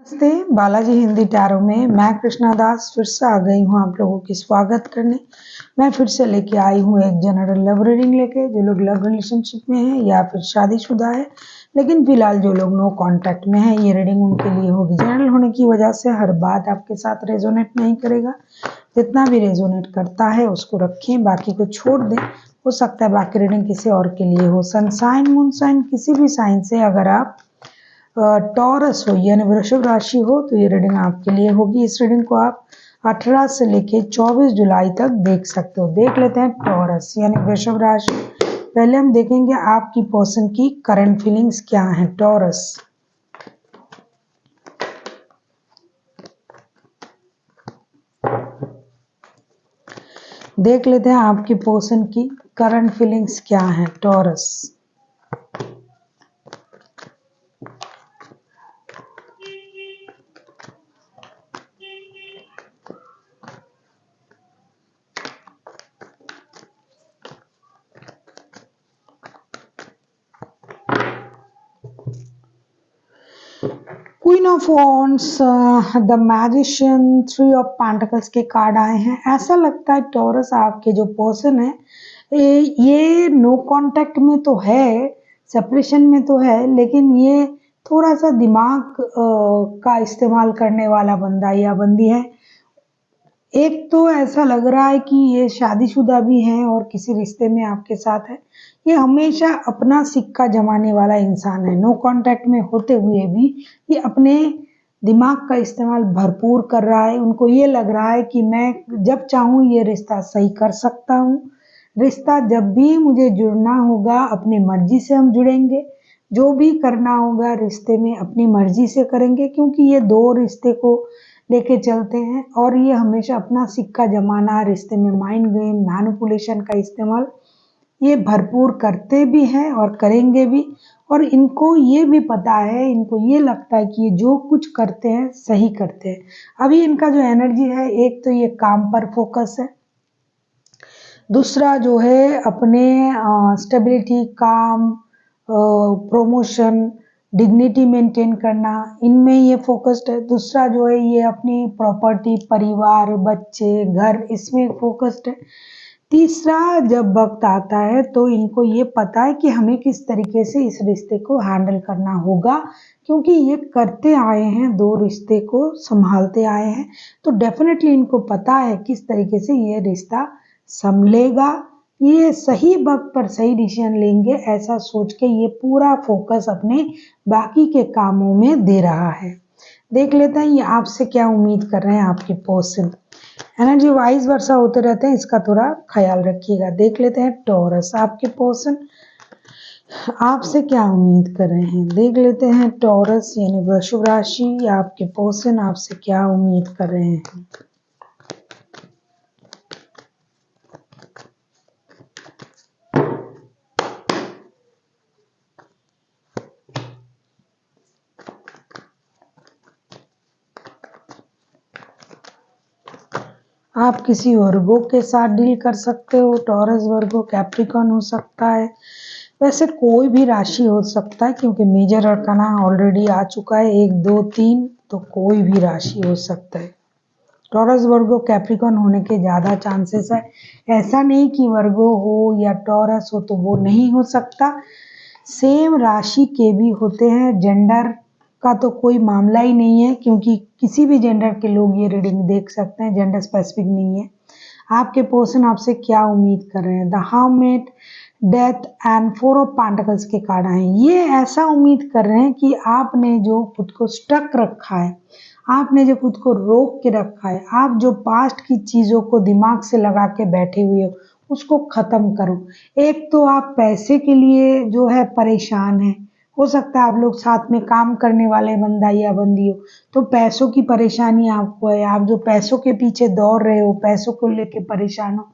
नमस्ते, बालाजी हिंदी टैरो में मैं कृष्णा दास फिर से आ गई हूँ आप लोगों की स्वागत करने। मैं फिर से लेके आई हूँ एक जनरल लव रीडिंग लेके। जो लोग लव रिलेशनशिप में हैं या फिर शादीशुदा है, लेकिन फिलहाल जो लोग नो कांटेक्ट में हैं, ये रीडिंग उनके लिए होगी। जनरल होने की वजह से हर बात आपके साथ रेजोनेट नहीं करेगा। जितना भी रेजोनेट करता है उसको रखें, बाकी को छोड़ दें। हो सकता है बाकी रीडिंग किसी और के लिए हो। सन साइन, मून साइन, किसी भी साइन से अगर आप टॉरस हो यानी वृषभ राशि हो तो ये रीडिंग आपके लिए होगी। इस रीडिंग को आप 18 से लेके 24 जुलाई तक देख सकते हो। देख लेते हैं टॉरस यानी वृषभ राशि। पहले हम देखेंगे आपकी पर्सन की करंट फीलिंग्स क्या है। टॉरस, देख लेते हैं आपकी पर्सन की करंट फीलिंग्स क्या है। Taurus, queen of wands, the magician, 3 of pentacles के कार्ड आए हैं। ऐसा लगता है टॉरस आपके जो पर्सन है ये नो कांटेक्ट में तो है, सेपरेशन में तो है, लेकिन ये थोड़ा सा दिमाग का इस्तेमाल करने वाला बंदा या बंदी है। एक तो ऐसा लग रहा है कि ये शादीशुदा भी हैं और किसी रिश्ते में आपके साथ है। ये हमेशा अपना सिक्का जमाने वाला इंसान है। नो कांटेक्ट में होते हुए भी ये अपने दिमाग का इस्तेमाल भरपूर कर रहा है। उनको ये लग रहा है कि मैं जब चाहूँ ये रिश्ता सही कर सकता हूँ। रिश्ता जब भी मुझे जुड़ना होगा अपनी मर्जी से हम जुड़ेंगे। जो भी करना होगा रिश्ते में अपनी मर्जी से करेंगे, क्योंकि ये दो रिश्ते को लेके चलते हैं और ये हमेशा अपना सिक्का जमाना, रिश्ते में माइंड गेम, मैनिपुलेशन का इस्तेमाल ये भरपूर करते भी हैं और करेंगे भी। और इनको ये भी पता है, इनको ये लगता है कि ये जो कुछ करते हैं सही करते हैं। अभी इनका जो एनर्जी है, एक तो ये काम पर फोकस है, दूसरा जो है अपने स्टेबिलिटी, काम, प्रमोशन, डिग्निटी मेंटेन करना, इनमें ये फोकस्ड है। दूसरा जो है ये अपनी प्रॉपर्टी, परिवार, बच्चे, घर, इसमें फोकस्ड है। तीसरा जब वक्त आता है तो इनको ये पता है कि हमें किस तरीके से इस रिश्ते को हैंडल करना होगा, क्योंकि ये करते आए हैं, दो रिश्ते को संभालते आए हैं। तो डेफिनेटली इनको पता है किस तरीके से ये रिश्ता संभलेगा। ये सही वक्त पर सही डिसीजन लेंगे, ऐसा सोच के ये पूरा फोकस अपने बाकी के कामों में दे रहा है। देख लेते हैं ये आपसे क्या उम्मीद कर रहे हैं आपके पर्सन। एनर्जी वाइज वर्षा होते रहते हैं, इसका थोड़ा ख्याल रखिएगा। देख लेते हैं टॉरस, आपके पर्सन आपसे क्या उम्मीद कर रहे हैं। देख लेते हैं टॉरस यानी वृषभ राशि, आपके पर्सन आपसे क्या उम्मीद कर रहे हैं। आप किसी वर्गो के साथ डील कर सकते हो। टॉरस, वर्गो, कैप्रिकॉन हो सकता है। वैसे कोई भी राशि हो सकता है, क्योंकि मेजर अरकाना ऑलरेडी आ चुका है 1 2 3, तो कोई भी राशि हो सकता है। टॉरस, वर्गो, कैप्रिकॉन होने के ज़्यादा चांसेस है। ऐसा नहीं कि वर्गो हो या टॉरस हो तो वो नहीं हो सकता। सेम राशि के भी होते हैं। जेंडर का तो कोई मामला ही नहीं है, क्योंकि किसी भी जेंडर के लोग ये रीडिंग देख सकते हैं, जेंडर स्पेसिफिक नहीं है। आपके पर्सन आपसे क्या उम्मीद कर रहे हैं। The hermit, death and 4 of pentacles के कार्ड आए हैं। ये ऐसा उम्मीद कर रहे हैं कि आपने जो खुद को स्टक रखा है, आपने जो खुद को रोक के रखा है, आप जो पास्ट की चीज़ों को दिमाग से लगा के बैठे हुए हो, उसको ख़त्म करो। एक तो आप पैसे के लिए जो है परेशान हैं। हो सकता है आप लोग साथ में काम करने वाले बंदा या बंदी हो, तो पैसों की परेशानी आपको है। आप जो पैसों के पीछे दौड़ रहे हो, पैसों को लेके परेशान हो,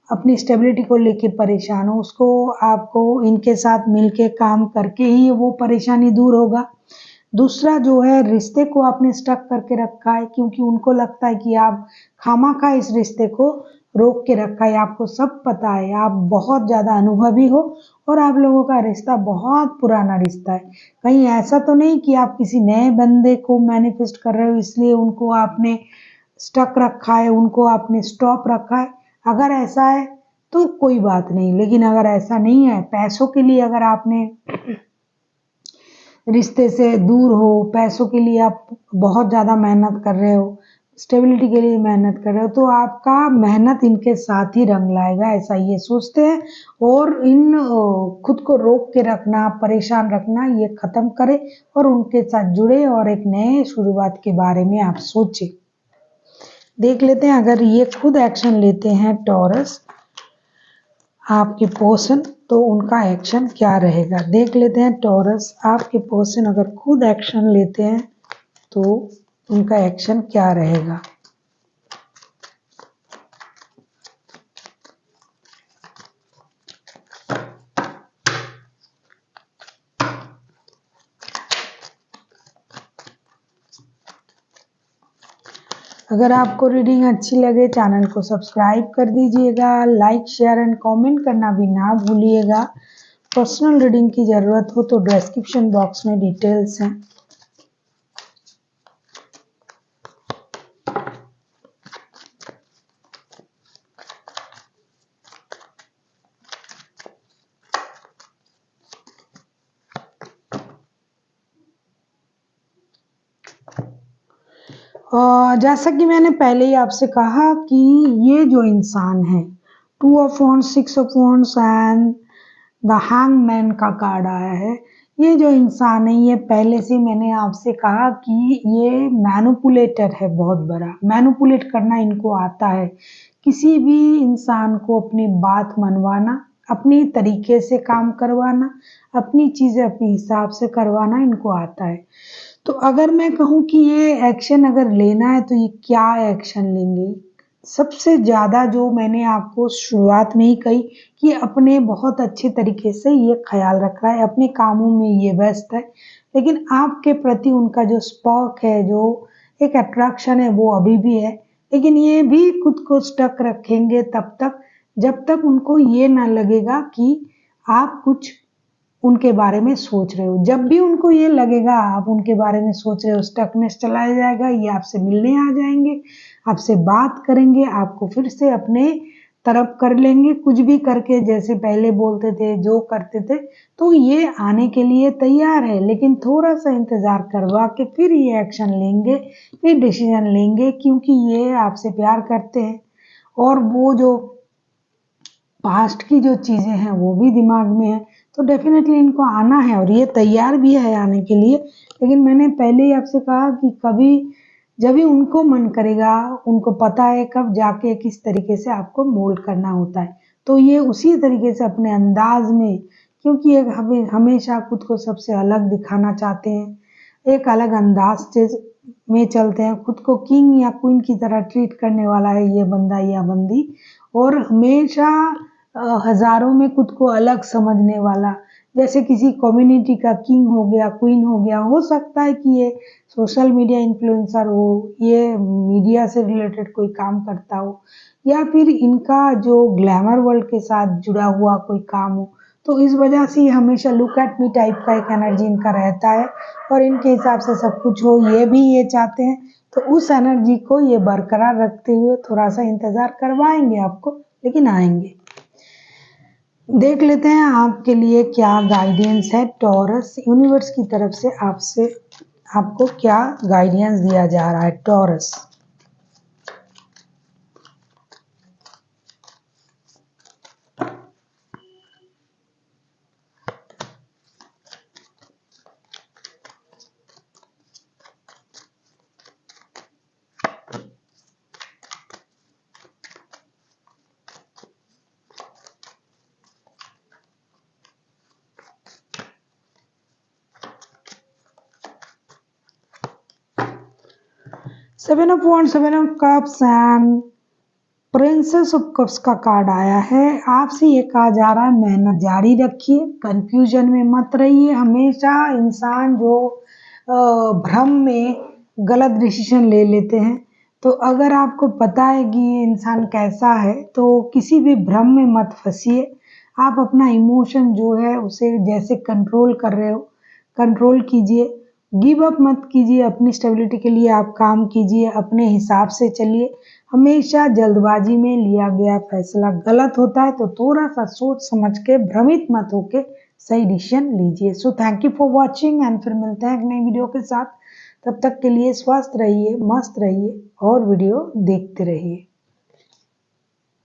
अपनी स्टेबिलिटी को लेके परेशान हो, उसको आपको इनके साथ मिलके काम करके ही वो परेशानी दूर होगा। दूसरा जो है रिश्ते को आपने स्टक करके रखा है, क्योंकि उनको लगता है कि आप खामखा इस रिश्ते को रोक के रखा है, आपको सब पता है, आप बहुत ज़्यादा अनुभवी हो और आप लोगों का रिश्ता बहुत पुराना रिश्ता है। कहीं ऐसा तो नहीं कि आप किसी नए बंदे को मैनिफेस्ट कर रहे हो इसलिए उनको आपने स्टक रखा है, उनको आपने स्टॉप रखा है। अगर ऐसा है तो कोई बात नहीं, लेकिन अगर ऐसा नहीं है, पैसों के लिए अगर आपने रिश्ते से दूर हो, पैसों के लिए आप बहुत ज़्यादा मेहनत कर रहे हो, स्टेबिलिटी के लिए मेहनत कर रहे हो, तो आपका मेहनत इनके साथ ही रंग लाएगा, ऐसा ये सोचते हैं। और इन खुद को रोक के रखना, परेशान रखना, ये ख़त्म करें और उनके साथ जुड़े और एक नए शुरुआत के बारे में आप सोचें। देख लेते हैं अगर ये खुद एक्शन लेते हैं टॉरस आपके पर्सन, तो उनका एक्शन क्या रहेगा। देख लेते हैं टॉरस आपके पर्सन अगर खुद एक्शन लेते हैं तो उनका एक्शन क्या रहेगा। अगर आपको रीडिंग अच्छी लगे चैनल को सब्सक्राइब कर दीजिएगा, लाइक शेयर एंड कमेंट करना भी ना भूलिएगा। पर्सनल रीडिंग की ज़रूरत हो तो डिस्क्रिप्शन बॉक्स में डिटेल्स हैं। जैसा कि मैंने पहले ही आपसे कहा कि ये जो इंसान है, 2 of wands, 6 of wands and the hangman का कार्ड आया है। ये जो इंसान है, ये पहले से मैंने आपसे कहा कि ये मैनिपुलेटर है, बहुत बड़ा मैनिपुलेट करना इनको आता है। किसी भी इंसान को अपनी बात मनवाना, अपनी तरीके से काम करवाना, अपनी चीज़ें अपने हिसाब से करवाना इनको आता है। तो अगर मैं कहूँ कि ये एक्शन अगर लेना है तो ये क्या एक्शन लेंगे। सबसे ज़्यादा जो मैंने आपको शुरुआत में ही कही कि अपने बहुत अच्छे तरीके से ये ख्याल रख रहा है, अपने कामों में ये व्यस्त है, लेकिन आपके प्रति उनका जो स्पर्क है, जो एक अट्रैक्शन है, वो अभी भी है। लेकिन ये भी खुद को स्टक रखेंगे तब तक जब तक उनको ये ना लगेगा कि आप कुछ उनके बारे में सोच रहे हो। जब भी उनको ये लगेगा आप उनके बारे में सोच रहे हो, स्टकनेस चला जाएगा, ये आपसे मिलने आ जाएंगे, आपसे बात करेंगे, आपको फिर से अपने तरफ कर लेंगे, कुछ भी करके जैसे पहले बोलते थे, जो करते थे, तो ये आने के लिए तैयार है। लेकिन थोड़ा सा इंतज़ार करवा के फिर ये एक्शन लेंगे, फिर डिसीजन लेंगे, क्योंकि ये आपसे प्यार करते हैं और वो जो पास्ट की जो चीज़ें हैं वो भी दिमाग में है, तो डेफिनेटली इनको आना है और ये तैयार भी है आने के लिए। लेकिन मैंने पहले ही आपसे कहा कि कभी जब भी उनको मन करेगा, उनको पता है कब जाके किस तरीके से आपको मोल्ड करना होता है, तो ये उसी तरीके से अपने अंदाज में, क्योंकि ये हमेशा खुद को सबसे अलग दिखाना चाहते हैं, एक अलग अंदाज से में चलते हैं, खुद को किंग या क्वीन की तरह ट्रीट करने वाला है ये बंदा या बंदी, और हमेशा हज़ारों में खुद को अलग समझने वाला, जैसे किसी कम्युनिटी का किंग हो गया, क्वीन हो गया। हो सकता है कि ये सोशल मीडिया इन्फ्लुएंसर हो, ये मीडिया से रिलेटेड कोई काम करता हो, या फिर इनका जो ग्लैमर वर्ल्ड के साथ जुड़ा हुआ कोई काम हो, तो इस वजह से ये हमेशा लुक एट मी टाइप का एक एनर्जी इनका रहता है और इनके हिसाब से सब कुछ हो, ये भी ये चाहते हैं। तो उस एनर्जी को ये बरकरार रखते हुए थोड़ा सा इंतज़ार करवाएंगे आपको, लेकिन आएंगे। देख लेते हैं आपके लिए क्या गाइडेंस है टॉरस, यूनिवर्स की तरफ से आपको क्या गाइडेंस दिया जा रहा है taurus. Seven of wands, seven of cups and princess of cups का कार्ड आया है। आपसे ये कहा जा रहा है मेहनत जारी रखिए, कंफ्यूजन में मत रहिए। हमेशा इंसान जो भ्रम में गलत डिसीजन ले लेते हैं, तो अगर आपको पता है कि ये इंसान कैसा है तो किसी भी भ्रम में मत फंसिए। आप अपना इमोशन जो है उसे जैसे कंट्रोल कर रहे हो कंट्रोल कीजिए। गिव अप मत कीजिए, अपनी स्टेबिलिटी के लिए आप काम कीजिए, अपने हिसाब से चलिए। हमेशा जल्दबाजी में लिया गया फैसला गलत होता है, तो थोड़ा सा सोच समझ के भ्रमित मत होके सही डिसीजन लीजिए। So thank you for watching and फिर मिलते हैं एक नई वीडियो के साथ। तब तक के लिए स्वस्थ रहिए, मस्त रहिए और वीडियो देखते रहिए।